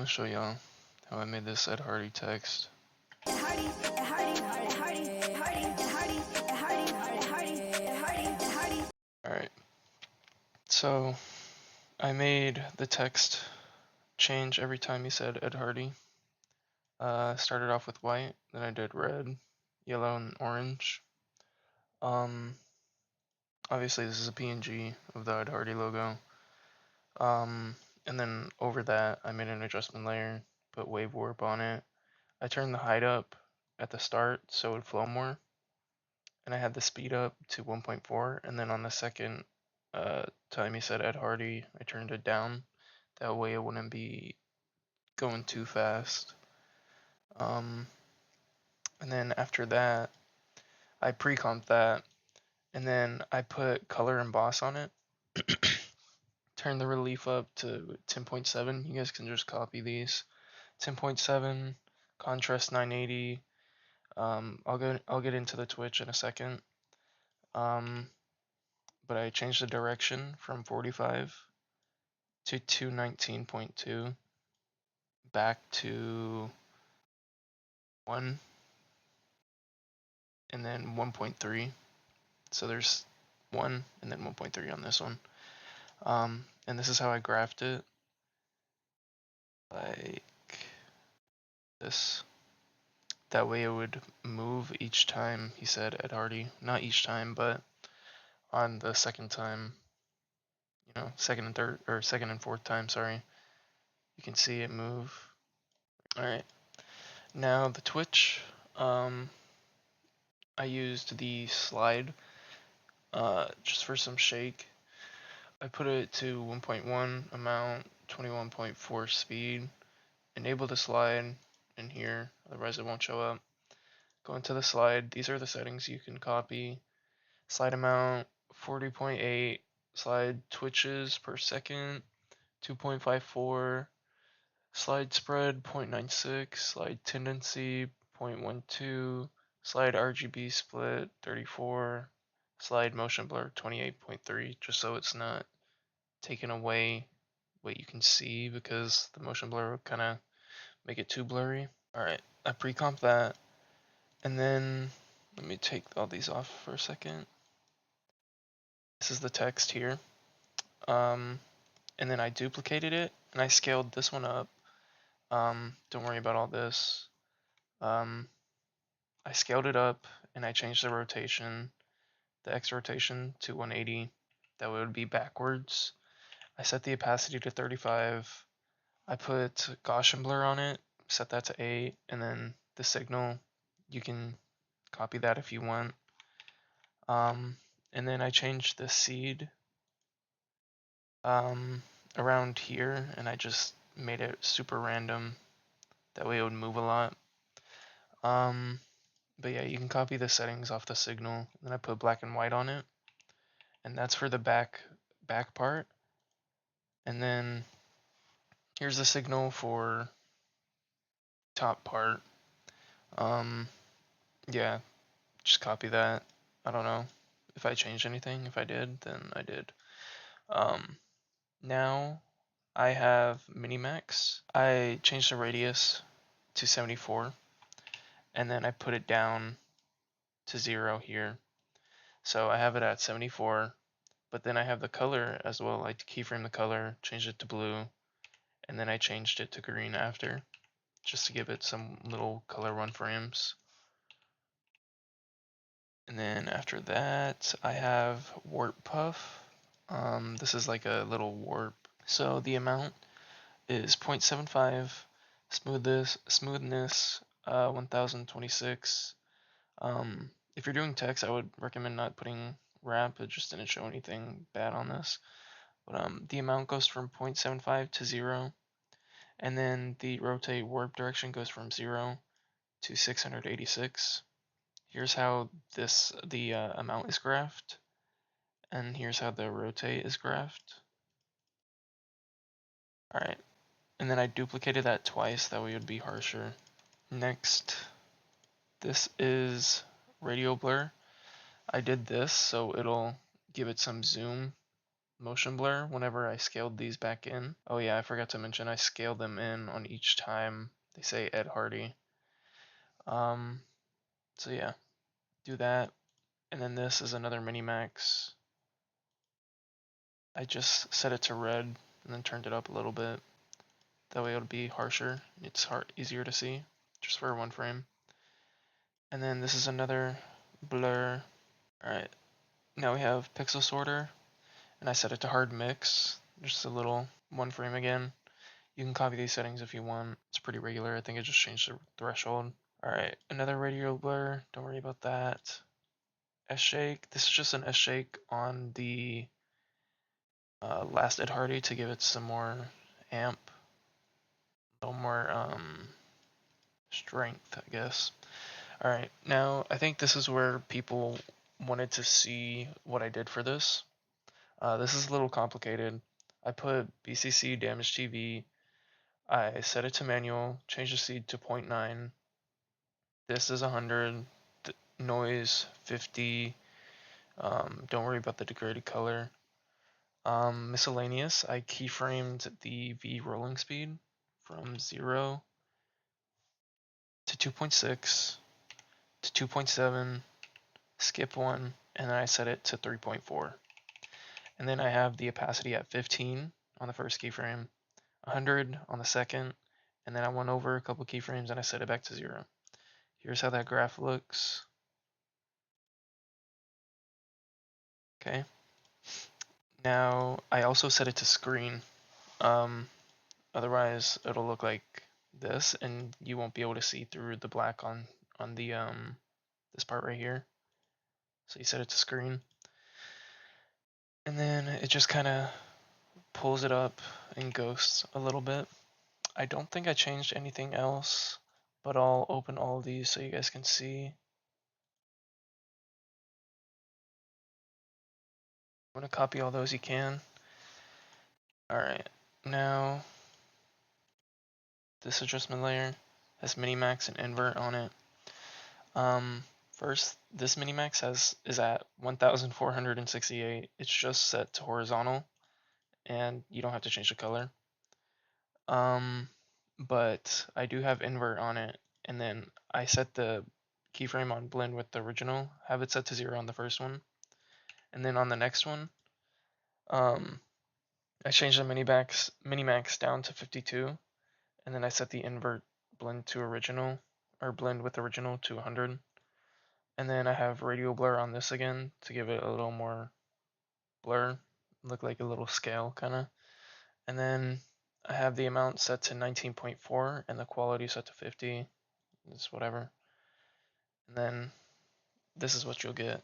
show y'all how I made this Ed Hardy text. Alright, so I made the text change every time he said Ed Hardy. Started off with white, then I did red, yellow, and orange. Obviously this is a PNG of the Ed Hardy logo. And then over that I made an adjustment layer, put wave warp on it. I turned the height up at the start so it would flow more, and I had the speed up to 1.4, and then on the second time he said Ed Hardy, I turned it down. That way it wouldn't be going too fast. And then after that, I pre-comped that, and then I put color emboss on it. Turn the relief up to 10.7. You guys can just copy these. 10.7, contrast 980. I'll get into the Twitch in a second. But I changed the direction from 45 to 219.2, back to 1, and then 1.3. So there's 1 and then 1.3 on this one. And this is how I graphed it, like this. That way it would move each time he said Ed Hardy. Not each time, but on the second time, you know, second and third, or second and fourth time, sorry. You can see it move. Alright, now the Twitch, I used the slide just for some shake. I put it to 1.1 amount, 21.4 speed, enable the slide in here, otherwise it won't show up. Go into the slide, these are the settings you can copy. Slide amount 40.8, slide twitches per second 2.54, slide spread 0.96, slide tendency 0.12, slide RGB split 34, slide motion blur 28.3, just so it's not taking away what you can see, because the motion blur would kind of make it too blurry. Alright, I pre-comp that, and then let me take all these off for a second. This is the text here. And then I duplicated it and I scaled this one up. Don't worry about all this. I scaled it up and I changed the rotation, the X rotation to 180. That would be backwards. I set the opacity to 35. I put Gaussian blur on it, set that to 8, and then the signal, you can copy that if you want. And then I changed the seed around here, and I just made it super random. That way it would move a lot. But yeah, you can copy the settings off the signal. Then I put black and white on it, and that's for the back part. And then here's the signal for top part. Yeah, just copy that. I don't know if I changed anything. If I did, then I did. Now I have Minimax. I changed the radius to 74, and then I put it down to 0 here. So I have it at 74, but then I have the color as well. I keyframe the color, changed it to blue, and then I changed it to green after, just to give it some little color run frames. And then after that, I have warp puff. This is like a little warp. So the amount is 0.75, smoothness 1026. If you're doing text, I would recommend not putting wrap. It just didn't show anything bad on this. But the amount goes from 0.75 to 0, and then the rotate warp direction goes from 0 to 686. Here's how the amount is graphed, and here's how the rotate is graphed. Alright, and then I duplicated that twice, that way it would be harsher. Next, this is radial blur. I did this so it'll give it some zoom motion blur whenever I scaled these back in. Oh yeah, I forgot to mention I scaled them in on each time they say Ed Hardy. So yeah, do that. And then this is another Minimax. I just set it to red and then turned it up a little bit. That way it'll be harsher. It's easier to see, just for one frame. And then this is another blur. Alright, now we have pixel sorter, and I set it to hard mix, just a little one frame again. You can copy these settings if you want. It's pretty regular. I think I just changed the threshold. Alright, another radial blur. Don't worry about that. S-shake. This is just an S-shake on the last Ed Hardy to give it some more amp. A little more strength, I guess. Alright, now I think this is where people wanted to see what I did for this. This is a little complicated. I put BCC damage TV. I set it to manual, change the seed to 0.9. This is 100. Noise 50. Don't worry about the degraded color. Miscellaneous, I keyframed the V rolling speed from 0 to 2.6 to 2.7, skip 1, and then I set it to 3.4. And then I have the opacity at 15 on the first keyframe, 100 on the second, and then I went over a couple keyframes and I set it back to 0. Here's how that graph looks. Okay. Now I also set it to screen. Otherwise it'll look like this and you won't be able to see through the black on the this part right here. So you set it to screen. And then it just kind of pulls it up in ghosts a little bit. I don't think I changed anything else, but I'll open all of these so you guys can see. I'm gonna copy all those you can. Alright, now this adjustment layer has Minimax and invert on it. First, this Minimax is at 1468. It's just set to horizontal, and you don't have to change the color. But I do have invert on it, and then I set the keyframe on blend with the original, have it set to 0 on the first one, and then on the next one, I changed the Minimax down to 52, and then I set the invert blend to original, or blend with original to 100. And then I have radial blur on this again to give it a little more blur, look like a little scale kind of. And then I have the amount set to 19.4 and the quality set to 50. It's whatever. And then this is what you'll get.